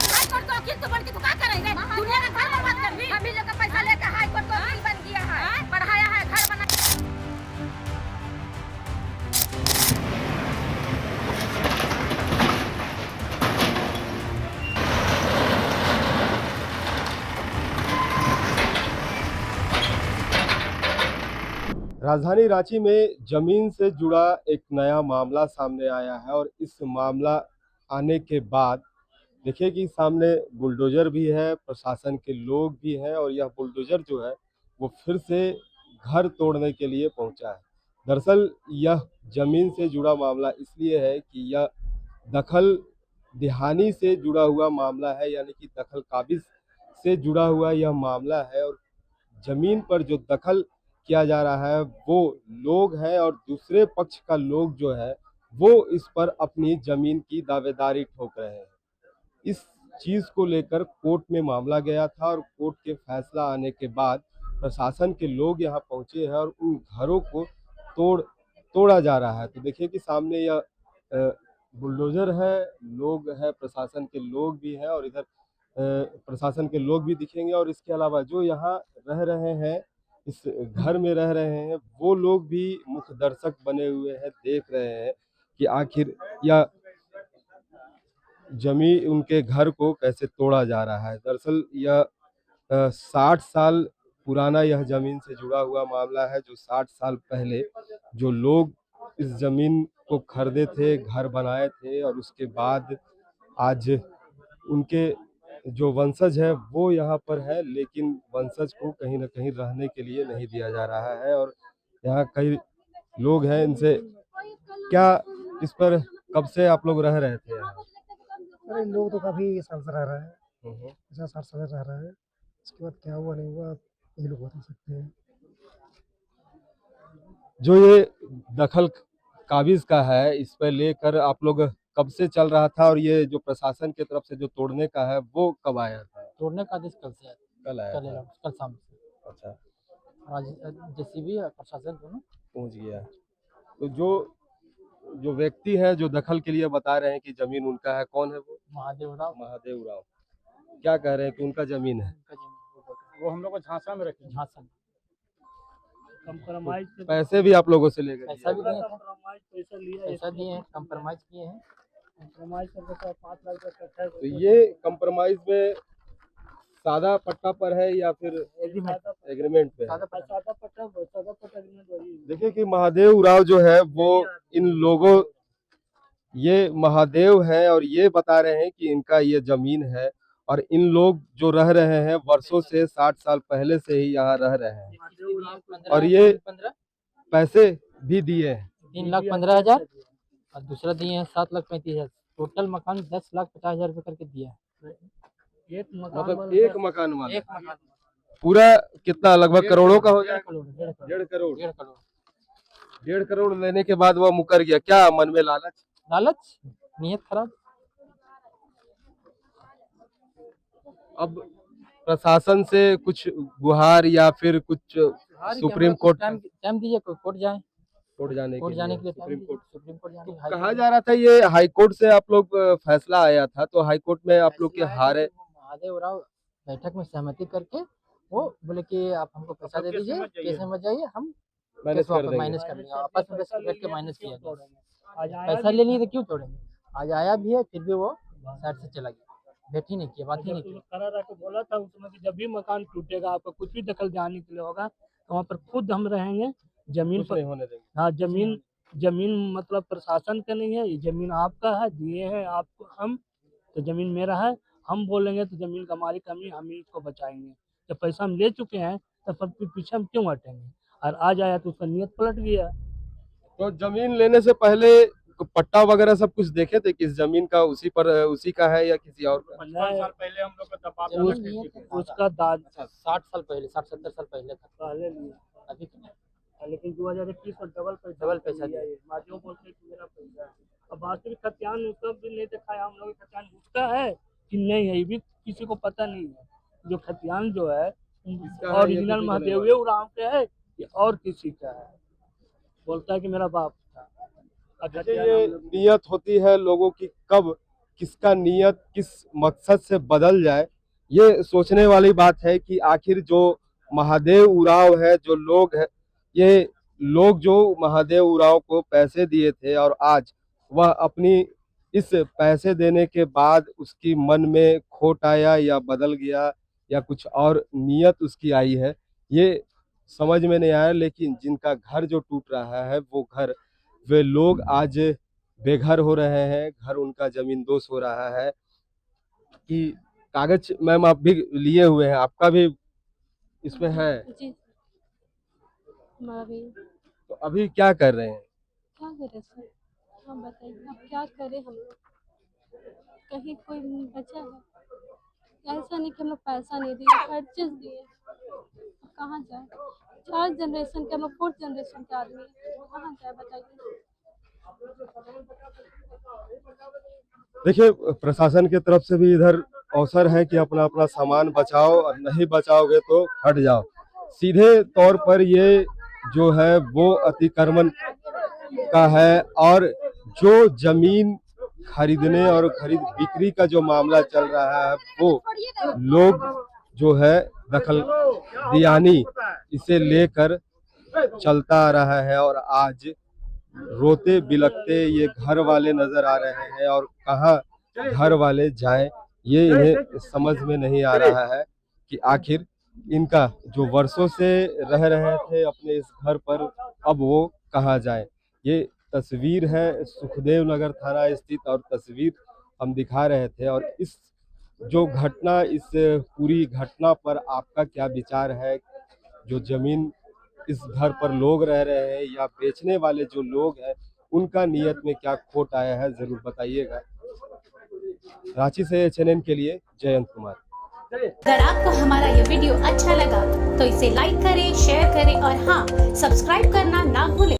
High court तो वकील तो बन के तू क्या करेंगे? दुनिया का घर बर्बाद कर दी। अभी लोग का पैसा लेकर हाई कोर्ट तो वकील बन गया है, पढ़ाया है, घर बना। राजधानी रांची में जमीन से जुड़ा एक नया मामला सामने आया है और इस मामला आने के बाद देखिए कि सामने बुलडोजर भी है, प्रशासन के लोग भी हैं और यह बुलडोजर जो है वो फिर से घर तोड़ने के लिए पहुंचा है। दरअसल यह जमीन से जुड़ा मामला इसलिए है कि यह दखल दिहानी से जुड़ा हुआ मामला है, यानी कि दखल काबिज से जुड़ा हुआ यह मामला है और जमीन पर जो दखल किया जा रहा है वो लोग हैं और दूसरे पक्ष का लोग जो है वो इस पर अपनी जमीन की दावेदारी ठोक रहे हैं। इस चीज को लेकर कोर्ट में मामला गया था और कोर्ट के फैसला आने के बाद प्रशासन के लोग यहाँ पहुंचे हैं और उन घरों को तोड़ा जा रहा है। तो देखिए कि सामने यह बुलडोजर है, लोग हैं, प्रशासन के लोग भी हैं और इधर प्रशासन के लोग भी दिखेंगे और इसके अलावा जो यहाँ रह रहे हैं, इस घर में रह रहे हैं, वो लोग भी मुख्य दर्शक बने हुए हैं, देख रहे हैं कि आखिर यह जमीन उनके घर को कैसे तोड़ा जा रहा है। दरअसल यह 60 साल पुराना यह जमीन से जुड़ा हुआ मामला है, जो 60 साल पहले जो लोग इस जमीन को खरीदे थे, घर बनाए थे और उसके बाद आज उनके जो वंशज है वो यहाँ पर है, लेकिन वंशज को कहीं ना कहीं रहने के लिए नहीं दिया जा रहा है और यहाँ कई लोग हैं। इनसे क्या इस पर कब से आप लोग रह रहे थे यहाँ? अरे लोग तो काफी साल से रह रहे हैं, 50-60 साल रह रहे हैं। इसके बाद क्या हुआ नहीं हुआ ये लोग बता सकते हैं। जो ये दखल काबिज का है, इस पर लेकर आप लोग कब से चल रहा था और ये जो प्रशासन की तरफ से जो तोड़ने का है वो कब आया था? तोड़ने का आदेश कल से आया, कल आया था। कल शाम से। अच्छा, आज जेसीबी और प्रशासन दोनों पहुंच गया। तो जो व्यक्ति है जो दखल के लिए बता रहे हैं कि जमीन उनका है, कौन है वो? महादेव राव। महादेव राव क्या कह रहे हैं कि उनका जमीन है? उनका जमीन वो हम लोग को झांसा में रखे, झांसा में। तो पैसे भी आप लोगों से ले गए? पैसा भी दिए थे, पैसा दिए हैं, कंप्रोमाइज किए हैं। कंप्रोमाइज करके 5 लाख रुपया। तो ये कंप्रोमाइज में सादा पट्टा पर है या फिर एग्रीमेंट पे? सादा पट्टा। देखिए कि महादेव राव जो है वो इन लोगों, ये महादेव है और ये बता रहे हैं कि इनका ये जमीन है और इन लोग जो रह रहे हैं वर्षों से, 60 साल पहले से ही यहाँ रह रहे हैं और ये पैसे भी दिए हैं 3,15,000 और दूसरा दिए हैं 7,35,000। टोटल मकान 10,50,000 रुपये करके दिया है। मतलब एक मकान वाला। एक मकान पूरा कितना, लगभग करोड़ों का हो जाएगा? 1.5 करोड़। 1.5 करोड़ लेने के बाद वह मुकर गया। क्या मन में लालच, नीयत खराब। अब प्रशासन से कुछ गुहार या फिर कुछ सुप्रीम कोर्ट टाइम दीजिए, कोर्ट जाए, कोर्ट जाने के लिए सुप्रीम कोर्ट जाने तो कहा जा रहा था ये हाई कोर्ट से आप लोग फैसला आया था, तो हाई कोर्ट में आप लोग के हारे। महादेव राव बैठक में सहमति करके वो बोले कि आप हमको पैसा दे दीजिए, केस में मत जाइए, हम माइनस कर देंगे। आपस में बैठ के माइनस किया गया। पैसा ले लिए तो क्यों तोड़ेंगे। आज आया भी है, फिर भी वो साइड से चला गया, भेंट ही नहीं किया, बात ही नहीं की। करार आके बोला था उसमें कि जब भी मकान टूटेगा, आपका कुछ भी दखल जाने के लिए होगा तो वहाँ पर खुद हम रहेंगे, जमीन पर होने देंगे। हाँ, जमीन मतलब प्रशासन का नहीं है, ये जमीन आपका है, दिए हैं आपको हम, तो जमीन मेरा है, हम बोलेंगे तो जमीन का मालिक हम ही इसको बचाएंगे। जब पैसा हम ले चुके हैं तो फिर पीछे हम क्यों हटेंगे। और आज आया तो उसका नियत पलट गया। तो जमीन लेने से पहले पट्टा वगैरह सब कुछ देखे थे, किस जमीन का उसी का है या किसी और का? 50 साल पहले हम लोग का दबाव उसका दाद 60 साल पहले, 60-70 साल पहले था, पहले लिया, अभी तो नहीं। लेकिन 2021 में डबल पैसा दिया। माध्यम बोलते कि मेरा पैसा है। अब वास्तविक खतियान उसका भी नहीं दिखाया हम लोग। खतियान उसका है कि नहीं है ये भी किसी को पता नहीं है। जो खतियान जो है ओरिजिनल महादेव राव के है ये और किसी का है। बोलता है कि मेरा बाप था। ये नियत होती है लोगों की कब किसका नीयत किस मकसद से बदल जाए, ये सोचने वाली बात है कि आखिर जो महादेव उरांव है, जो लोग है, ये लोग जो महादेव उरांव को पैसे दिए थे और आज वह अपनी इस पैसे देने के बाद उसकी मन में खोट आया या बदल गया या कुछ और नीयत उसकी आई है, ये समझ में नहीं आया। लेकिन जिनका घर जो टूट रहा है वो घर, वे लोग आज बेघर हो रहे हैं, घर उनका जमींदोज हो रहा है। कि कागज मैम आप भी लिए हुए हैं, आपका भी इसमें है, जी हमारा भी। तो अभी क्या कर रहे हैं? क्या करें सर, हम बताइए अब क्या करें हम लोग, कहीं कोई बचा है? ऐसा नहीं कि हम लोग पैसा नहीं दिए, हर चीज़ दिए, अब कहाँ जाए? 4 जनरेशन के, हम लोग 4th जनरेशन के आदमी हैं, कहाँ जाए बताइए? देखिए, प्रशासन की तरफ से भी इधर अवसर है कि अपना अपना सामान बचाओ और नहीं बचाओगे तो हट जाओ। सीधे तौर पर ये जो है वो अतिक्रमण का है और जो जमीन खरीदने और खरीद बिक्री का जो मामला चल रहा है वो लोग जो है दखल दियानी इसे लेकर चलता आ रहा है और आज रोते बिलखते ये घर वाले नजर आ रहे हैं और कहाँ घर वाले जाएं ये इन्हें समझ में नहीं आ रहा है कि आखिर इनका जो वर्षों से रह रहे थे अपने इस घर पर अब वो कहाँ जाएं। ये तस्वीर है सुखदेव नगर थाना स्थित और तस्वीर हम दिखा रहे थे। और इस जो घटना, इस पूरी घटना पर आपका क्या विचार है? जो जमीन इस घर पर लोग रह रहे हैं या बेचने वाले जो लोग हैं उनका नीयत में क्या खोट आया है, जरूर बताइएगा। रांची से एचएनएन के लिए जयंत कुमार। अगर आपको हमारा ये वीडियो अच्छा लगा तो इसे लाइक करें, शेयर करें और हाँ, सब्सक्राइब करना ना भूलें।